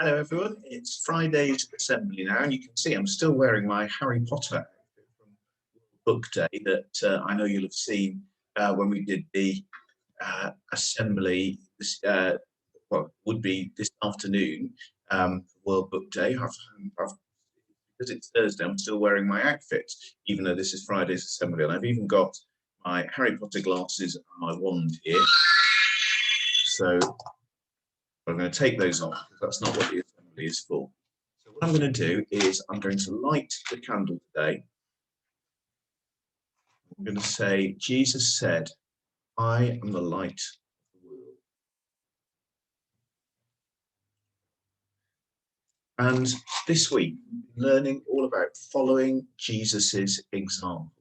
Hello everyone, it's Friday's assembly now, and you can see I'm still wearing my Harry Potter outfit from book day that I know you'll have seen when we did the assembly, well, would be this afternoon, World Book Day. Because it's Thursday, I'm still wearing my outfit, even though this is Friday's assembly, and I've even got my Harry Potter glasses and my wand here. So I'm going to take those off because that's not what the assembly is for. So what I'm going to do is I'm going to light the candle today. I'm going to say, Jesus said, I am the light of the world. And this week, learning all about following Jesus's example.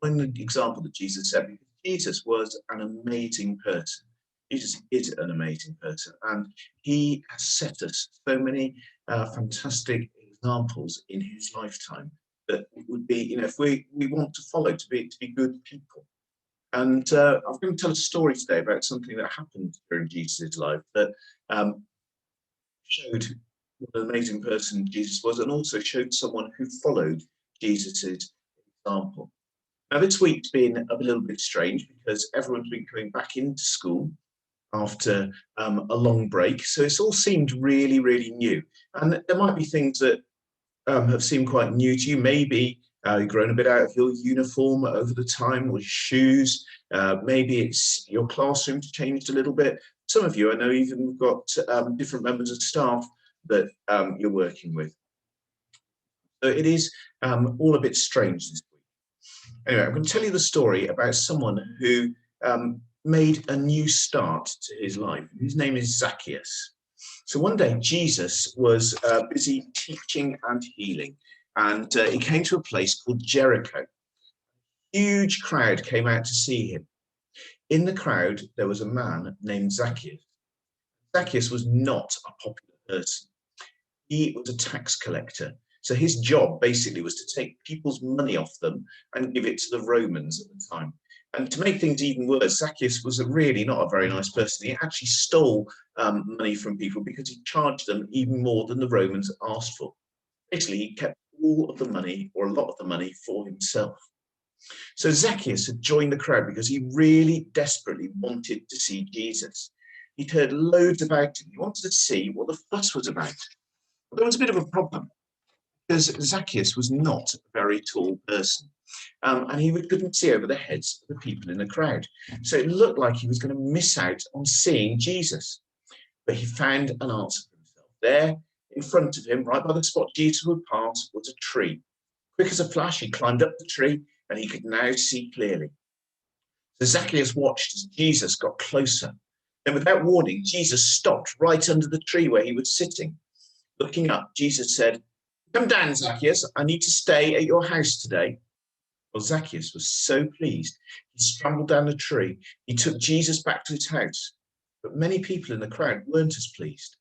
Following the example that Jesus set, because Jesus was an amazing person. Jesus is an amazing person, and he has set us so many fantastic examples in his lifetime that it would be, if we want to follow, to be good people. And I'm going to tell a story today about something that happened during Jesus' life that showed what an amazing person Jesus was, and also showed someone who followed Jesus's example. Now, this week's been a little bit strange because everyone's been coming back into school after a long break. So it's all seemed really, really new. And there might be things that have seemed quite new to you. Maybe you've grown a bit out of your uniform over the time, or shoes. Maybe it's your classroom's changed a little bit. Some of you, I know, even got different members of staff that you're working with. So it is all a bit strange this week. Anyway, I'm going to tell you the story about someone who made a new start to his life. His name is Zacchaeus. So one day Jesus was busy teaching and healing, and he came to a place called Jericho. A huge crowd came out to see him. In the crowd, there was a man named Zacchaeus. Zacchaeus was not a popular person. He was a tax collector. So his job basically was to take people's money off them and give it to the Romans at the time. And to make things even worse, Zacchaeus was really not a very nice person. He actually stole money from people because he charged them even more than the Romans asked for. Basically, he kept all of the money, or a lot of the money, for himself. So Zacchaeus had joined the crowd because he really desperately wanted to see Jesus. He'd heard loads about him. He wanted to see what the fuss was about. But there was a bit of a problem, because Zacchaeus was not a very tall person. And he couldn't see over the heads of the people in the crowd. So it looked like he was going to miss out on seeing Jesus. But he found an answer for himself. There, in front of him, right by the spot Jesus would pass, was a tree. Quick as a flash, he climbed up the tree, and he could now see clearly. So Zacchaeus watched as Jesus got closer. Then, without warning, Jesus stopped right under the tree where he was sitting. Looking up, Jesus said, "Come down, Zacchaeus. I need to stay at your house today." Well, Zacchaeus was so pleased. He scrambled down the tree. He took Jesus back to his house. But many people in the crowd weren't as pleased.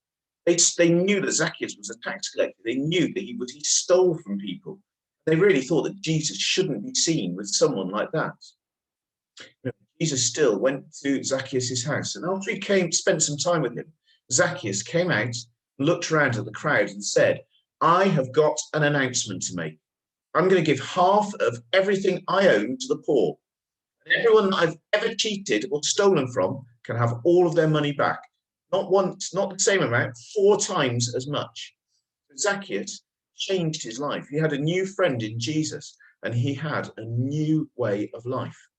They knew that Zacchaeus was a tax collector. They knew that he stole from people. They really thought that Jesus shouldn't be seen with someone like that. Jesus still went to Zacchaeus' house. And after he spent some time with him, Zacchaeus came out, looked around at the crowd and said, "I have got an announcement to make. I'm going to give half of everything I own to the poor. And everyone that I've ever cheated or stolen from can have all of their money back. Not once, not the same amount, 4 times as much." Zacchaeus changed his life. He had a new friend in Jesus, and he had a new way of life.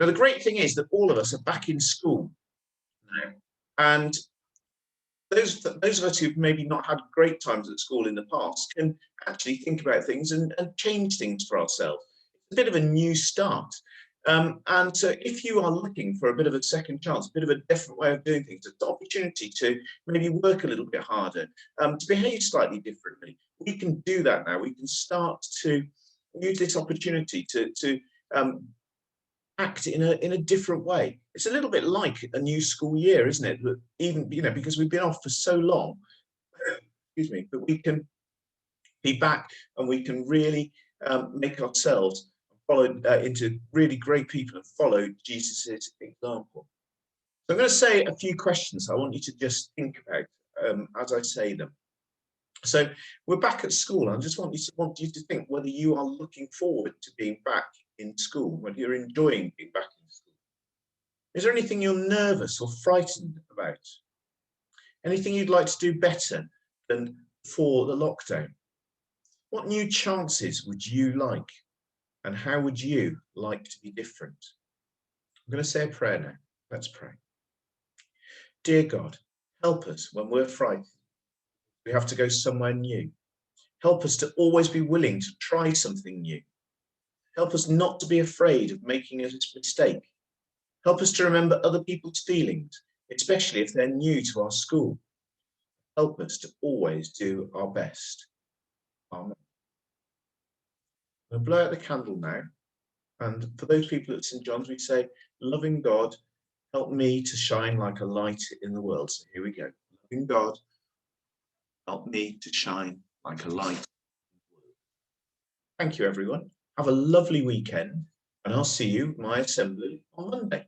Now, the great thing is that all of us are back in school now. And those of us who've maybe not had great times at school in the past can actually think about things and change things for ourselves. It's a bit of a new start. And so if you are looking for a bit of a second chance, a bit of a different way of doing things, an opportunity to maybe work a little bit harder, to behave slightly differently, we can do that now. We can start to use this opportunity to act in a different way. It's a little bit like a new school year, isn't it? But even, because we've been off for so long, excuse me, but we can be back and we can really make ourselves follow into really great people and follow Jesus's example. So I'm going to say a few questions I want you to just think about as I say them. So we're back at school. I just want you to think whether you are looking forward to being back in school, whether you're enjoying being back in school. Is there anything you're nervous or frightened about? Anything you'd like to do better than before the lockdown? What new chances would you like? And how would you like to be different? I'm going to say a prayer now. Let's pray. Dear God, help us when we're frightened. We have to go somewhere new. Help us to always be willing to try something new. Help us not to be afraid of making a mistake. Help us to remember other people's feelings, especially if they're new to our school. Help us to always do our best. Amen. We'll blow out the candle now. And for those people at St. John's, we say, loving God, help me to shine like a light in the world. So here we go. Loving God, help me to shine like a light. Thank you, everyone. Have a lovely weekend, and I'll see you at my assembly on Monday.